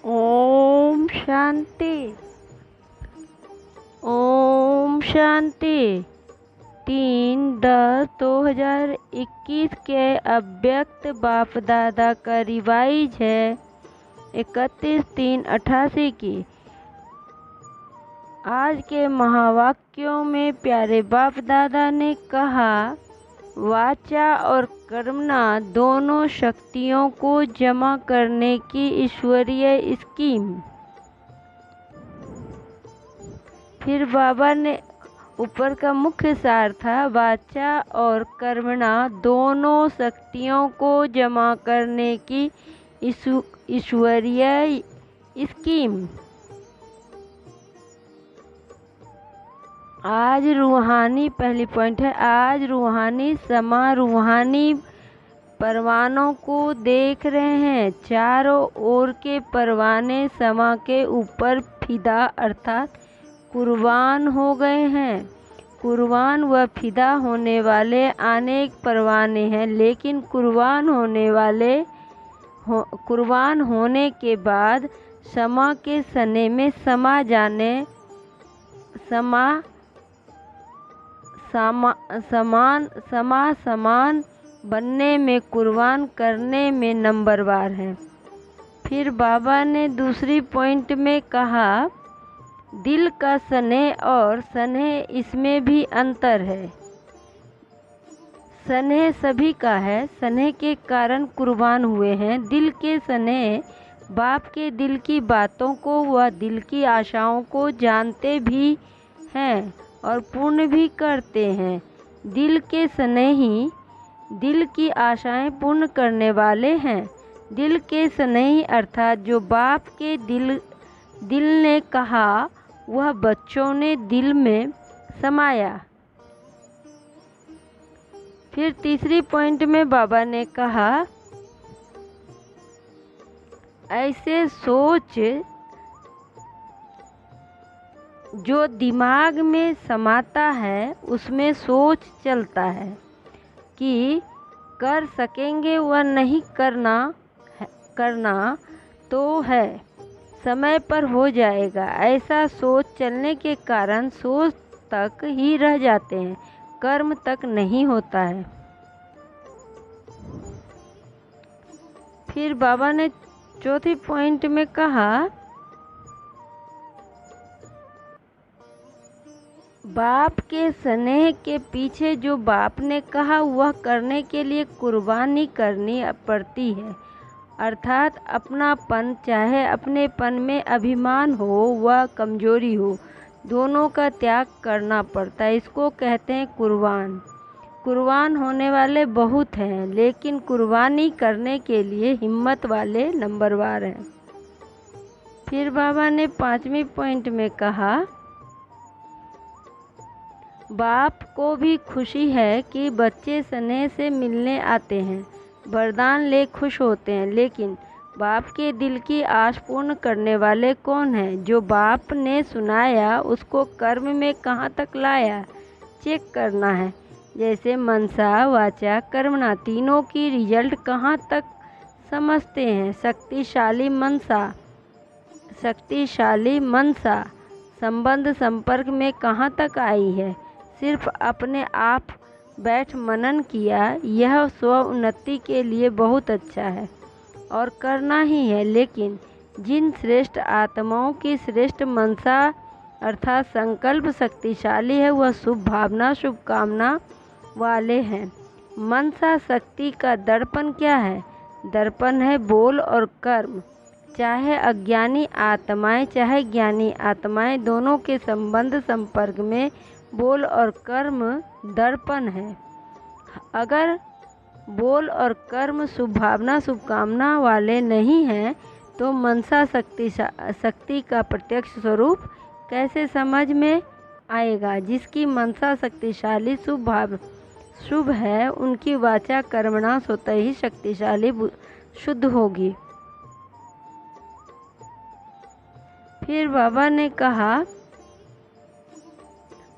ओम शांति। ओम शांति। 3/10/2021 के अव्यक्त बाप दादा का रिवाइज है 31/3/88 की। आज के महावाक्यों में प्यारे बाप दादा ने कहा, वाचा और कर्मणा दोनों शक्तियों को जमा करने की ईश्वरीय स्कीम। फिर बाबा ने ऊपर का मुख्य सार था, वाचा और कर्मणा दोनों शक्तियों को जमा करने की ईश्वरीय स्कीम। आज रूहानी पहली पॉइंट है, आज रूहानी समा रूहानी परवानों को देख रहे हैं। चारों ओर के परवाने समा के ऊपर फिदा अर्थात कुर्बान हो गए हैं। कुर्बान व फिदा होने वाले अनेक परवाने हैं, लेकिन कुर्बान होने के बाद समा के सने में समान बनने में, कुर्बान करने में नंबरवार है। फिर बाबा ने दूसरी पॉइंट में कहा, दिल का स्नेह और स्नेह, इसमें भी अंतर है। स्नेह सभी का है, स्नेह के कारण कुर्बान हुए हैं। दिल के स्नेह बाप के दिल की बातों को व दिल की आशाओं को जानते भी हैं और पूर्ण भी करते हैं। दिल के स्नेही दिल की आशाएं पूर्ण करने वाले हैं। दिल के स्नेही अर्थात जो बाप के दिल ने कहा वह बच्चों ने दिल में समाया। फिर तीसरी पॉइंट में बाबा ने कहा, ऐसे सोच जो दिमाग में समाता है उसमें सोच चलता है कि कर सकेंगे व नहीं करना तो है, समय पर हो जाएगा। ऐसा सोच चलने के कारण सोच तक ही रह जाते हैं, कर्म तक नहीं होता है। फिर बाबा ने चौथी पॉइंट में कहा, बाप के स्नेह के पीछे जो बाप ने कहा वह करने के लिए कुर्बानी करनी पड़ती है। अर्थात अपनापन, चाहे अपनेपन में अभिमान हो व कमजोरी हो, दोनों का त्याग करना पड़ता है। इसको कहते हैं कुर्बान। कुर्बान होने वाले बहुत हैं, लेकिन कुर्बानी करने के लिए हिम्मत वाले नंबरवार हैं। फिर बाबा ने पांचवी पॉइंट में कहा, बाप को भी खुशी है कि बच्चे स्नेह से मिलने आते हैं, वरदान ले खुश होते हैं, लेकिन बाप के दिल की आश पूर्ण करने वाले कौन हैं? जो बाप ने सुनाया उसको कर्म में कहाँ तक लाया, चेक करना है। जैसे मनसा, वाचा, कर्मणा तीनों की रिजल्ट कहाँ तक समझते हैं। शक्तिशाली मनसा संबंध संपर्क में कहाँ तक आई है। सिर्फ अपने आप बैठ मनन किया, यह स्व उन्नति के लिए बहुत अच्छा है और करना ही है। लेकिन जिन श्रेष्ठ आत्माओं की श्रेष्ठ मनसा अर्थात संकल्प शक्तिशाली है, वह शुभ भावना शुभकामना वाले हैं। मनसा शक्ति का दर्पण क्या है? दर्पण है बोल और कर्म। चाहे अज्ञानी आत्माएं चाहे ज्ञानी आत्माएं, दोनों के संबंध संपर्क में बोल और कर्म दर्पण है। अगर बोल और कर्म शुभ भावना शुभकामना वाले नहीं हैं तो मनसा शक्ति का प्रत्यक्ष स्वरूप कैसे समझ में आएगा। जिसकी मनसा शक्तिशाली शुभ है, उनकी वाचा कर्मणा स्वतः ही शक्तिशाली शुद्ध होगी। फिर बाबा ने कहा,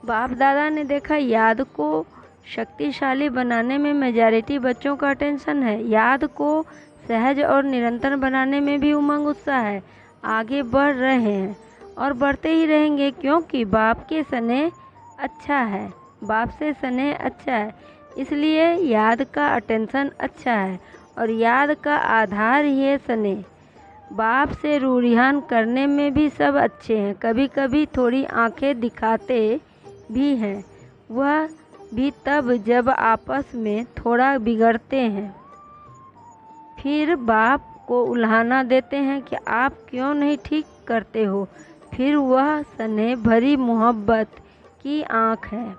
बाप दादा ने देखा याद को शक्तिशाली बनाने में मेजॉरिटी बच्चों का अटेंशन है। याद को सहज और निरंतर बनाने में भी उमंग उत्साह है। आगे बढ़ रहे हैं और बढ़ते ही रहेंगे, क्योंकि बाप के स्नेह अच्छा है, बाप से स्नेह अच्छा है, इसलिए याद का अटेंशन अच्छा है और याद का आधार ही है स्नेह। बाप से रूढ़ियान करने में भी सब अच्छे हैं, कभी कभी थोड़ी आंखें दिखाते भी हैं, वह भी तब जब आपस में थोड़ा बिगड़ते हैं। फिर बाप को उल्हाना देते हैं कि आप क्यों नहीं ठीक करते हो। फिर वह स्नेह भरी मोहब्बत की आँख है।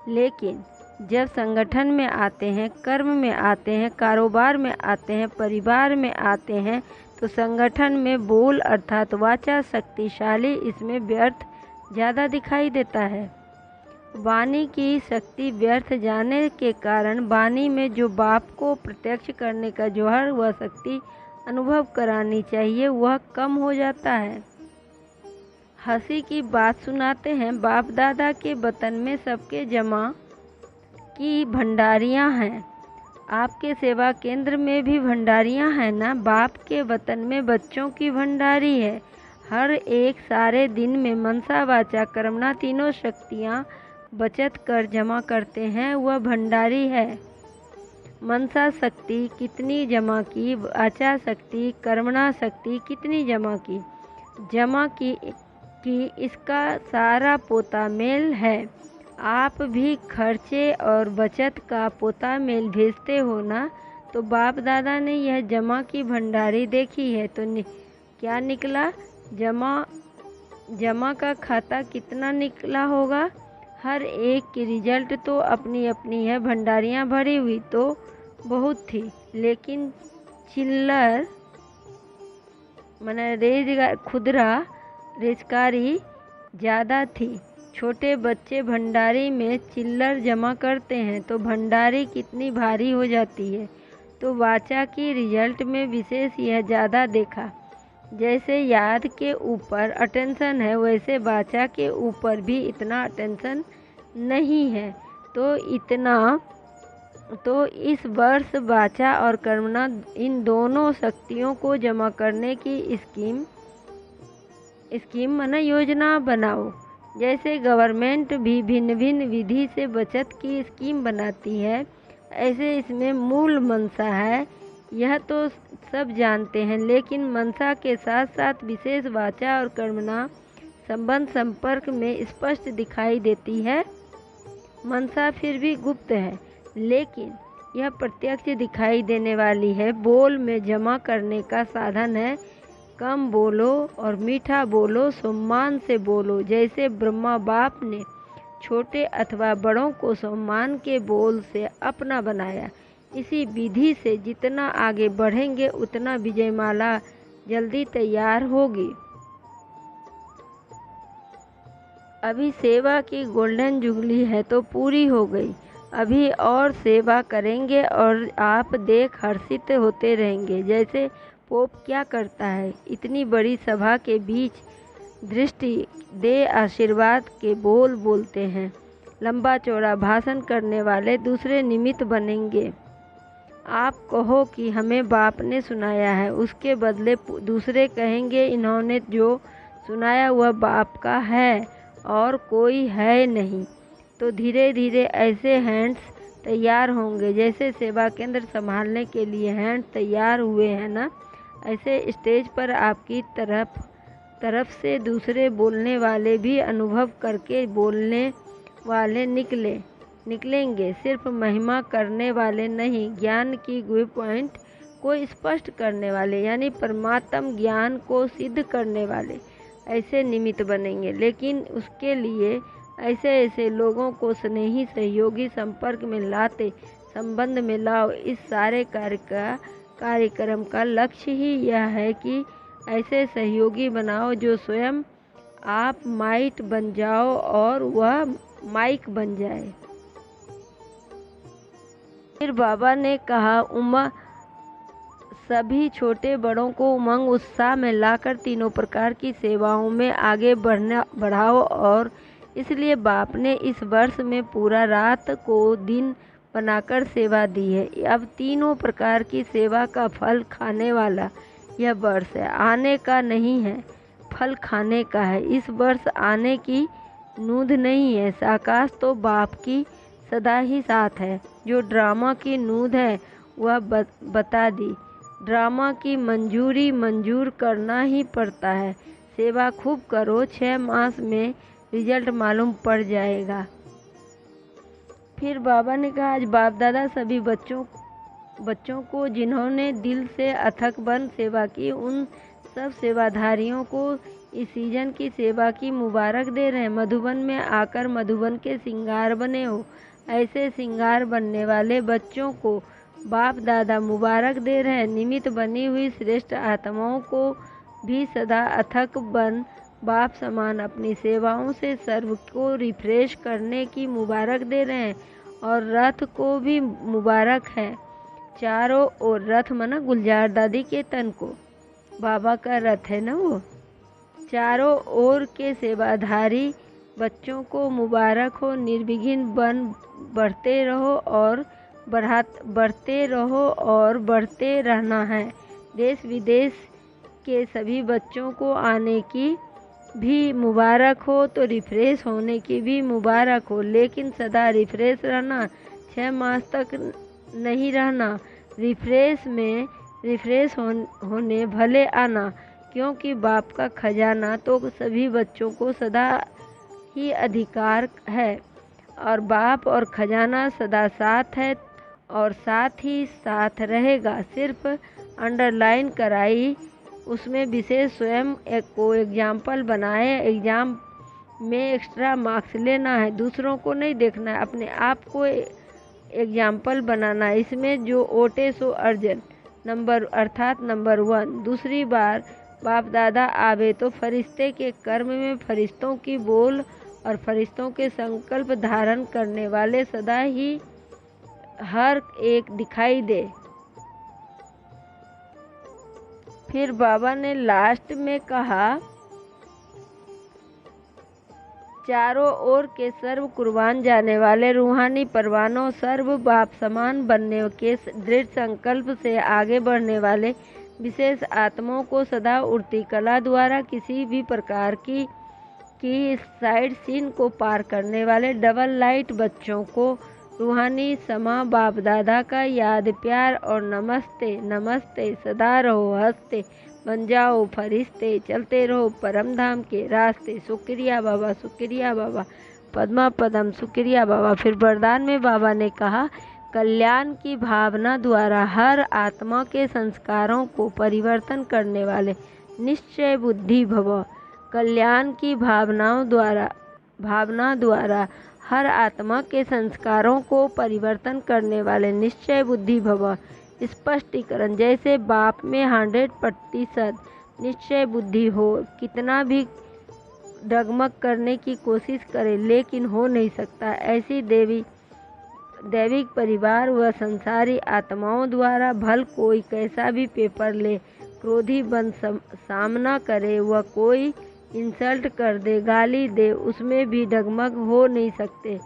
लेकिन जब संगठन में आते हैं, कर्म में आते हैं, कारोबार में आते हैं, परिवार में आते हैं, तो संगठन में बोल अर्थात वाचा शक्तिशाली, इसमें व्यर्थ ज़्यादा दिखाई देता है। वाणी की शक्ति व्यर्थ जाने के कारण वाणी में जो बाप को प्रत्यक्ष करने का जौहर वह शक्ति अनुभव करानी चाहिए वह कम हो जाता है। हंसी की बात सुनाते हैं। बाप दादा के वतन में सबके जमा की भंडारियां हैं। आपके सेवा केंद्र में भी भंडारियां हैं ना। बाप के वतन में बच्चों की भंडारी है। हर एक सारे दिन में मनसा वाचा कर्मणा तीनों शक्तियां बचत कर जमा करते हैं, वह भंडारी है। मनसा शक्ति कितनी जमा की, वाचा शक्ति कर्मणा शक्ति कितनी जमा की इसका सारा पोता मेल है। आप भी खर्चे और बचत का पोता मेल भेजते हो ना। तो बाप दादा ने यह जमा की भंडारी देखी है तो क्या निकला, जमा का खाता कितना निकला होगा। हर एक की रिजल्ट तो अपनी अपनी है। भंडारियाँ भरी हुई तो बहुत थी, लेकिन चिल्लर माने खुदरा रेजकारी ज़्यादा थी। छोटे बच्चे भंडारी में चिल्लर जमा करते हैं तो भंडारी कितनी भारी हो जाती है। तो वाचा की रिजल्ट में विशेष यह ज़्यादा देखा। जैसे याद के ऊपर अटेंशन है, वैसे वाचा के ऊपर भी इतना अटेंशन नहीं है। तो इस वर्ष वाचा और कर्मणा इन दोनों शक्तियों को जमा करने की स्कीम माने योजना बनाओ। जैसे गवर्नमेंट भी भिन्न भिन्न विधि से बचत की स्कीम बनाती है, ऐसे इसमें मूल मनसा है, यह तो सब जानते हैं। लेकिन मनसा के साथ साथ विशेष वाचा और कर्मणा संबंध संपर्क में स्पष्ट दिखाई देती है। मनसा फिर भी गुप्त है, लेकिन यह प्रत्यक्ष दिखाई देने वाली है। बोल में जमा करने का साधन है। कम बोलो और मीठा बोलो, सम्मान से बोलो। जैसे ब्रह्मा बाप ने छोटे अथवा बड़ों को सम्मान के बोल से अपना बनाया, इसी विधि से जितना आगे बढ़ेंगे उतना विजयमाला जल्दी तैयार होगी। अभी सेवा की गोल्डन जुबली है तो पूरी हो गई। अभी और सेवा करेंगे और आप देख हर्षित होते रहेंगे। जैसे पोप क्या करता है, इतनी बड़ी सभा के बीच दृष्टि दे आशीर्वाद के बोल बोलते हैं। लंबा चौड़ा भाषण करने वाले दूसरे निमित्त बनेंगे। आप कहो कि हमें बाप ने सुनाया है, उसके बदले दूसरे कहेंगे इन्होंने जो सुनाया वह बाप का है और कोई है नहीं। तो धीरे धीरे ऐसे हैंड्स तैयार होंगे। जैसे सेवा केंद्र संभालने के लिए हैंड तैयार हुए हैं ना, ऐसे स्टेज पर आपकी तरफ से दूसरे बोलने वाले भी अनुभव करके बोलने वाले निकलेंगे। सिर्फ महिमा करने वाले नहीं, ज्ञान की व्यू पॉइंट को स्पष्ट करने वाले, यानी परमात्म ज्ञान को सिद्ध करने वाले ऐसे निमित्त बनेंगे। लेकिन उसके लिए ऐसे लोगों को स्नेही सहयोगी संपर्क में लाते, संबंध में लाओ। इस सारे कार्यक्रम का लक्ष्य ही यह है कि ऐसे सहयोगी बनाओ जो स्वयं आप माइट बन जाओ और वह माइक बन जाए। फिर बाबा ने कहा, सभी छोटे बड़ों को उमंग उत्साह में लाकर तीनों प्रकार की सेवाओं में आगे बढ़ाओ और इसलिए बाप ने इस वर्ष में पूरा रात को दिन बनाकर सेवा दी है। अब तीनों प्रकार की सेवा का फल खाने वाला यह वर्ष है, आने का नहीं है, फल खाने का है। इस वर्ष आने की नूंद नहीं है। साकाश तो बाप की सदा ही साथ है। जो ड्रामा की नूंद है वह बता दी। ड्रामा की मंजूरी मंजूर करना ही पड़ता है। सेवा खूब करो, 6 मास में रिजल्ट मालूम पड़ जाएगा। फिर बाबा ने कहा, आज बाप दादा सभी बच्चों को जिन्होंने दिल से अथक बन सेवा की, उन सब सेवाधारियों को इस सीजन की सेवा की मुबारक दे रहे हैं। मधुबन में आकर मधुबन के सिंगार बने हो, ऐसे सिंगार बनने वाले बच्चों को बाप दादा मुबारक दे रहे हैं। निमित्त बनी हुई श्रेष्ठ आत्माओं को भी सदा अथक बन बाप समान अपनी सेवाओं से सर्व को रिफ्रेश करने की मुबारक दे रहे हैं। और रथ को भी मुबारक है। चारों ओर रथ मना गुलजार दादी के तन को, बाबा का रथ है ना वो। चारों ओर के सेवाधारी बच्चों को मुबारक हो। निर्विघ्न बन बढ़ते रहो और बढ़ते रहना है। देश विदेश के सभी बच्चों को आने की भी मुबारक हो, तो रिफ्रेश होने की भी मुबारक हो। लेकिन सदा रिफ्रेश रहना, 6 मास तक नहीं रहना। रिफ्रेश होने भले आना, क्योंकि बाप का खजाना तो सभी बच्चों को सदा ही अधिकार है। और बाप और खजाना सदा साथ है और साथ ही साथ रहेगा। सिर्फ अंडरलाइन कराई, उसमें विशेष स्वयं को एग्जाम्पल बनाए। एग्ज़ाम में एक्स्ट्रा मार्क्स लेना है, दूसरों को नहीं देखना है, अपने आप को एग्जाम्पल बनाना। इसमें जो ओटे सो अर्जन अर्थात नंबर 1। दूसरी बार बाप दादा आवे तो फरिश्ते के कर्म में फरिश्तों की बोल और फरिश्तों के संकल्प धारण करने वाले सदा ही हर एक दिखाई दे। फिर बाबा ने लास्ट में कहा, चारों ओर के सर्व कुर्बान जाने वाले रूहानी परवानों, सर्व बाप समान बनने के दृढ़ संकल्प से आगे बढ़ने वाले विशेष आत्माओं को सदा उड़ती कला द्वारा किसी भी प्रकार की साइड सीन को पार करने वाले डबल लाइट बच्चों को रूहानी समा बाप दादा का याद प्यार और नमस्ते नमस्ते। सदा रहो हंसते, बन जाओ फरिश्ते, चलते रहो परम धाम के रास्ते। शुक्रिया बाबा, शुक्रिया बाबा, पद्मा पदम, शुक्रिया बाबा। फिर वरदान में बाबा ने कहा, कल्याण की भावना द्वारा हर आत्मा के संस्कारों को परिवर्तन करने वाले निश्चय बुद्धि भव। कल्याण की भावना द्वारा हर आत्मा के संस्कारों को परिवर्तन करने वाले निश्चय बुद्धि भव। स्पष्टीकरण, जैसे बाप में 100% निश्चय बुद्धि हो, कितना भी डगमग करने की कोशिश करे लेकिन हो नहीं सकता। ऐसी दैविक परिवार व संसारी आत्माओं द्वारा भल कोई कैसा भी पेपर ले, क्रोधी बन सामना करे, वह कोई इंसल्ट कर दे, गाली दे, उसमें भी डगमग हो नहीं सकते।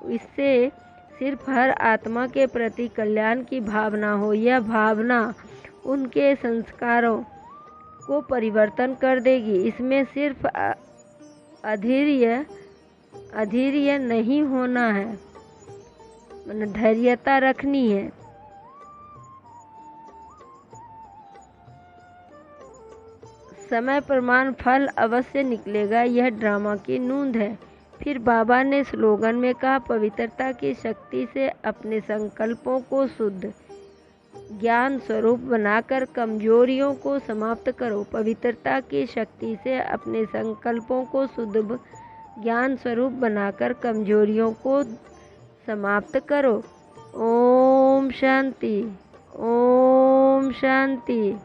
इससे सिर्फ हर आत्मा के प्रति कल्याण की भावना हो। यह भावना उनके संस्कारों को परिवर्तन कर देगी। इसमें सिर्फ अधीर्य नहीं होना है, धैर्यता रखनी है। समय प्रमाण फल अवश्य निकलेगा, यह ड्रामा की नूंद है। फिर बाबा ने स्लोगन में कहा, पवित्रता की शक्ति से अपने संकल्पों को शुद्ध ज्ञान स्वरूप बनाकर कमजोरियों को समाप्त करो। पवित्रता की शक्ति से अपने संकल्पों को शुद्ध ज्ञान स्वरूप बनाकर कमजोरियों को समाप्त करो। ओम शांति, ओम शांति।